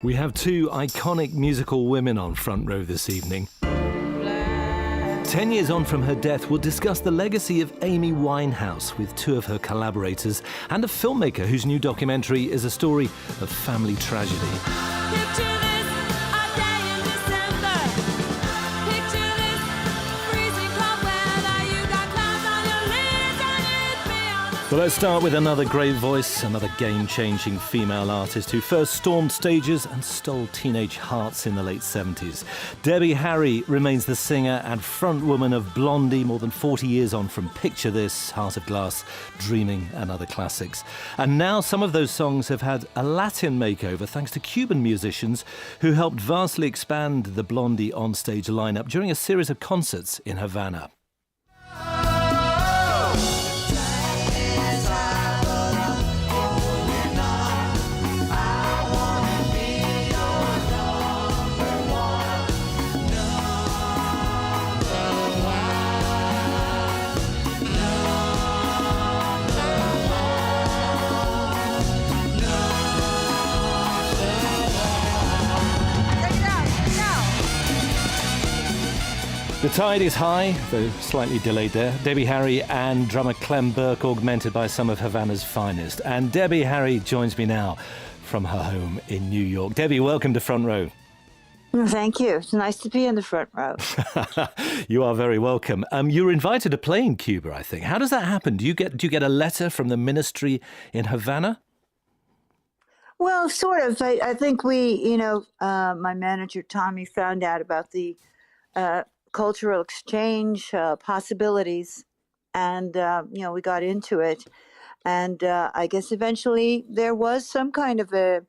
We have two iconic musical women on Front Row this evening. 10 years on from her death, we'll discuss the legacy of Amy Winehouse with two of her collaborators and a filmmaker whose new documentary is a story of family tragedy. Well, let's start with another great voice, another game-changing female artist who first stormed stages and stole teenage hearts in the late 70s. Debbie Harry remains the singer and frontwoman of Blondie more than 40 years on from Picture This, Heart of Glass, Dreaming and other classics. And now some of those songs have had a Latin makeover thanks to Cuban musicians who helped vastly expand the Blondie onstage lineup during a series of concerts in Havana. The tide is high, though slightly delayed there. Debbie Harry and drummer Clem Burke augmented by some of Havana's finest. And Debbie Harry joins me now from her home in New York. Debbie, welcome to Front Row. Thank you. It's nice to be in the front row. You are very welcome. You were invited to play in Cuba, I think. How does that happen? Do you get a letter from the ministry in Havana? Well, sort of. I think my manager, Tommy, found out about the cultural exchange possibilities, and we got into it, and I guess eventually there was some kind of a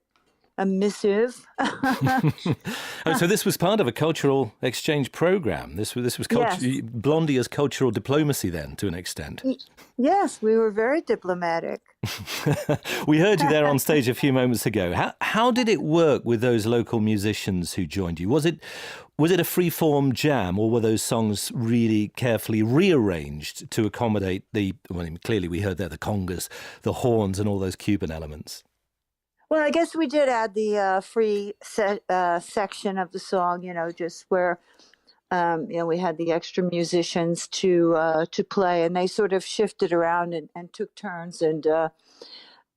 missive. Oh, so this was part of a cultural exchange program. This was Yes. Blondie as cultural diplomacy then, to an extent. Yes, we were very diplomatic. We heard you there on stage a few moments ago. How did it work with those local musicians who joined you? Was it a free-form jam, or were those songs really carefully rearranged to accommodate clearly we heard there the congas, the horns and all those Cuban elements? Well, I guess we did add the free section of the song, just where we had the extra musicians to play, and they sort of shifted around and took turns. And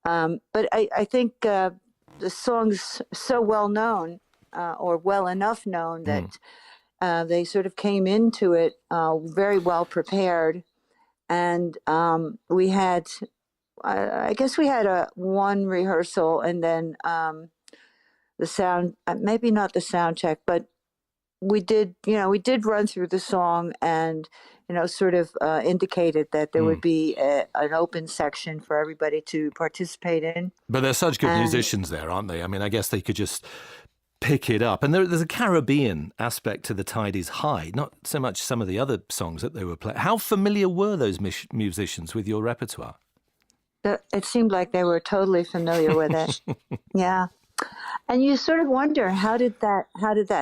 but I think the song's so well known, or well enough known, that they sort of came into it very well prepared. And we had, I guess we had one rehearsal, and then the sound, maybe not the sound check, but we did run through the song and, sort of indicated that there would be an open section for everybody to participate in. But they're such good musicians there, aren't they? I mean, I guess they could just pick it up. And there's a Caribbean aspect to The Tide is High, not so much some of the other songs that they were playing. How familiar were those musicians with your repertoire? It seemed like they were totally familiar with it. Yeah. And you sort of wonder, how did that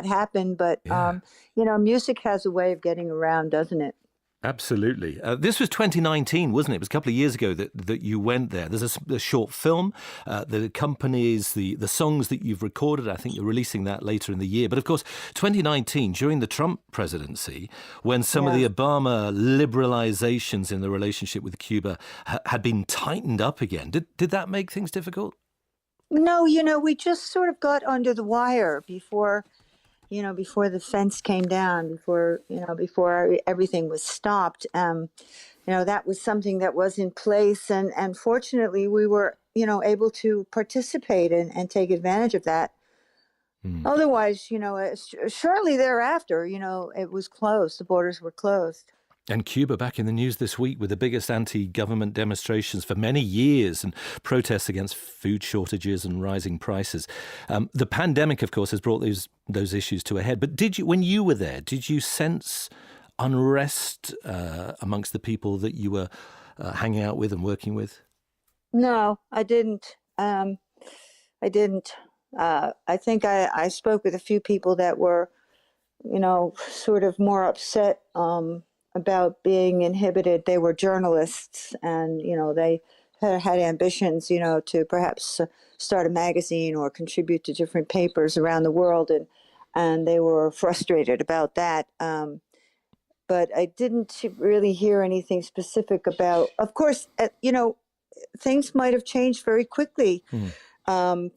happen? But, Yeah. Music has a way of getting around, doesn't it? Absolutely. This was 2019, wasn't it? It was a couple of years ago that you went there. There's a short film that accompanies the songs that you've recorded. I think you're releasing that later in the year. But of course, 2019, during the Trump presidency, when some of the Obama liberalizations in the relationship with Cuba had been tightened up again, did that make things difficult? No, we just sort of got under the wire before the fence came down, before everything was stopped. That was something that was in place. And fortunately, we were, able to participate and take advantage of that. Otherwise, shortly thereafter, it was closed. The borders were closed. And Cuba back in the news this week with the biggest anti-government demonstrations for many years and protests against food shortages and rising prices. The pandemic, of course, has brought those issues to a head. But when you were there, did you sense unrest amongst the people that you were hanging out with and working with? No, I didn't. I think I spoke with a few people that were, sort of more upset about being inhibited. They were journalists, and they had ambitions, to perhaps start a magazine or contribute to different papers around the world, and they were frustrated about that. But I didn't really hear anything specific about. Of course, things might have changed very quickly. Um,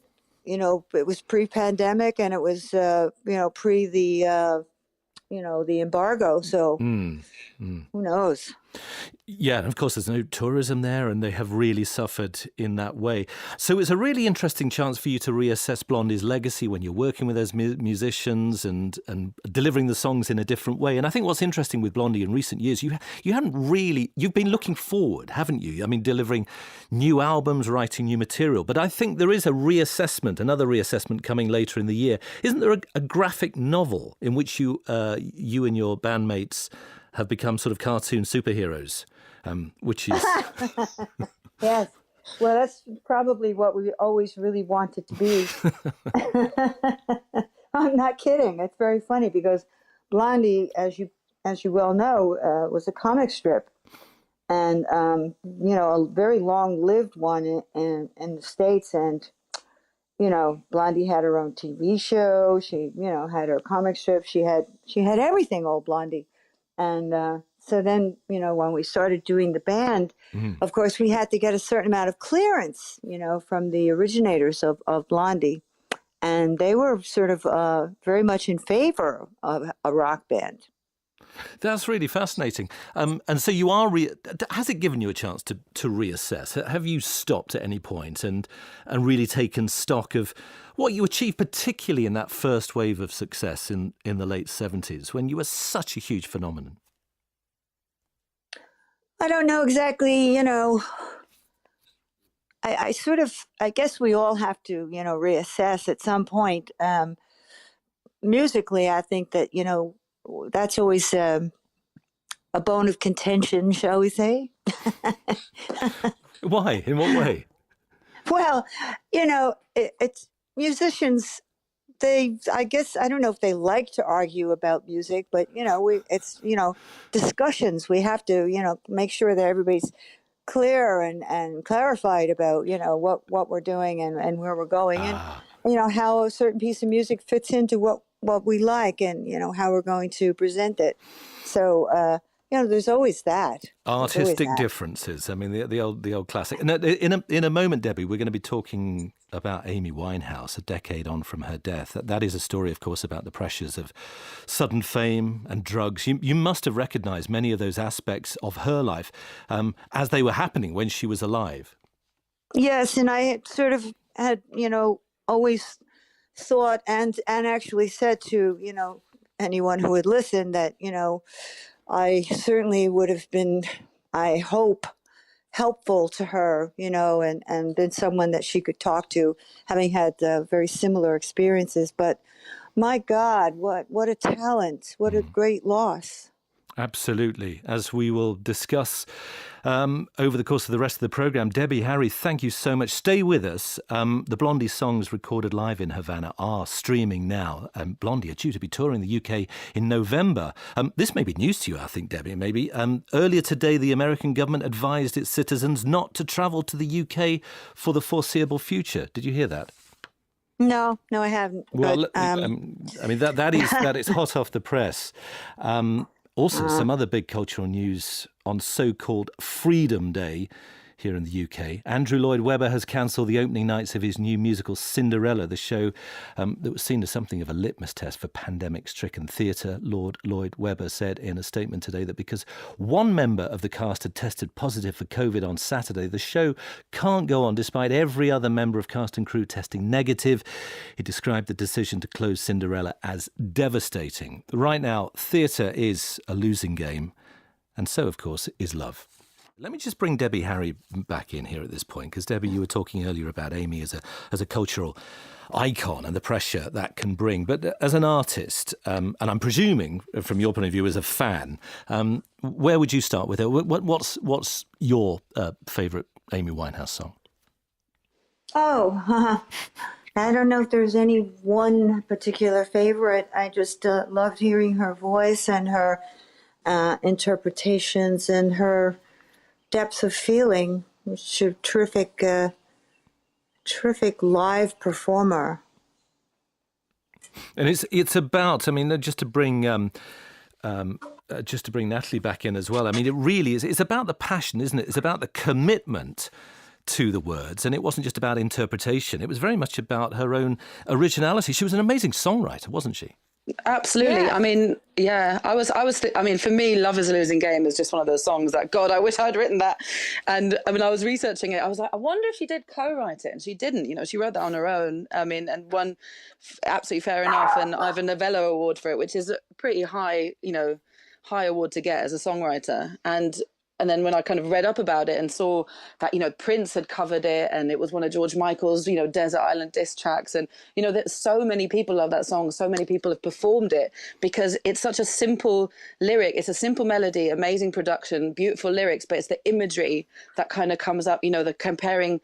it was pre-pandemic, and it was pre the embargo. So who knows? Yeah, and of course there's no tourism there, and they have really suffered in that way. So it's a really interesting chance for you to reassess Blondie's legacy when you're working with those musicians and delivering the songs in a different way. And I think what's interesting with Blondie in recent years, you've been looking forward, haven't you? I mean, delivering new albums, writing new material. But I think there is another reassessment coming later in the year. Isn't there a graphic novel in which you and your bandmates have become sort of cartoon superheroes, which is... Yes. Well, that's probably what we always really wanted to be. I'm not kidding. It's very funny because Blondie, as you well know, was a comic strip, and a very long-lived one in the States. And Blondie had her own TV show. She had her comic strip. She had everything. Old Blondie. And so then, when we started doing the band, of course, we had to get a certain amount of clearance, from the originators of Blondie. And they were sort of very much in favor of a rock band. That's really fascinating. And so you are... has it given you a chance to reassess? Have you stopped at any point and really taken stock of what you achieved, particularly in that first wave of success in the late 70s, when you were such a huge phenomenon? I don't know exactly, I guess we all have to, reassess at some point. Musically, I think that, that's always a bone of contention, shall we say? Why? In what way? Well, it's musicians. I guess, I don't know if they like to argue about music, but it's discussions. We have to make sure that everybody's clear and clarified about what we're doing and where we're going, and how a certain piece of music fits into what we like, and how we're going to present it. So there's always that. Artistic differences. I mean, the old classic. And in a moment, Debbie, we're going to be talking about Amy Winehouse, a decade on from her death. That is a story, of course, about the pressures of sudden fame and drugs. You must have recognised many of those aspects of her life as they were happening when she was alive. Yes, and I sort of had, always thought and actually said to, anyone who would listen that, I certainly would have been, I hope, helpful to her, and been someone that she could talk to, having had very similar experiences. But my God, what a talent, what a great loss. Absolutely. As we will discuss over the course of the rest of the programme. Debbie, Harry, thank you so much. Stay with us. The Blondie songs recorded live in Havana are streaming now. Blondie are due to be touring the UK in November. This may be news to you, I think, Debbie, maybe. Earlier today, the American government advised its citizens not to travel to the UK for the foreseeable future. Did you hear that? No, I haven't. Well, but, I mean, that is hot off the press. Also, some other big cultural news on so-called Freedom Day here in the UK. Andrew Lloyd Webber has cancelled the opening nights of his new musical Cinderella, the show that was seen as something of a litmus test for pandemic-stricken theatre. Lord Lloyd Webber said in a statement today that because one member of the cast had tested positive for COVID on Saturday, the show can't go on despite every other member of cast and crew testing negative. He described the decision to close Cinderella as devastating. Right now, theatre is a losing game, and so, of course, is love. Let me just bring Debbie Harry back in here at this point, because Debbie, you were talking earlier about Amy as a cultural icon and the pressure that can bring. But as an artist, and I'm presuming from your point of view as a fan, where would you start with her? What's your favourite Amy Winehouse song? I don't know if there's any one particular favorite. I just loved hearing her voice and her interpretations and her depth of feeling. She's a terrific live performer. And it's about, I mean, just to bring Natalie back in as well. I mean, it really is. It's about the passion, isn't it? It's about the commitment to the words, and it wasn't just about interpretation. It was very much about her own originality. She was an amazing songwriter, wasn't she? Absolutely. Yeah. I mean, yeah, I mean, for me, Love is a Losing Game is just one of those songs that, God, I wish I'd written that. And I mean, I was researching it. I was like, I wonder if she did co-write it. And she didn't, you know, she wrote that on her own. I mean, and won absolutely fair enough. And I have a Novello award for it, which is a pretty high, you know, high award to get as a songwriter. And then when I kind of read up about it and saw that, you know, Prince had covered it and it was one of George Michael's, you know, Desert Island diss tracks. And, you know, that so many people love that song. So many people have performed it because it's such a simple lyric. It's a simple melody, amazing production, beautiful lyrics, but it's the imagery that kind of comes up, you know, the comparing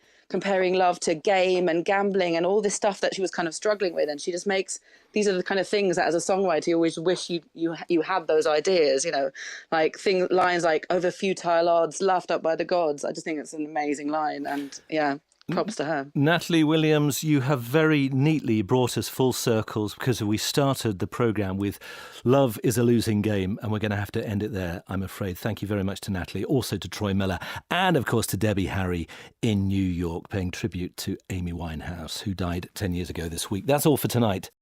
love to game and gambling and all this stuff that she was kind of struggling with. And she just makes, these are the kind of things that as a songwriter, you always wish you had those ideas, you know, like lines like over futile odds, laughed up by the gods. I just think it's an amazing line. And yeah, props to her. Natalie Williams, you have very neatly brought us full circles because we started the programme with Love is a Losing Game, and we're going to have to end it there, I'm afraid. Thank you very much to Natalie, also to Troy Miller, and of course to Debbie Harry in New York, paying tribute to Amy Winehouse, who died 10 years ago this week. That's all for tonight.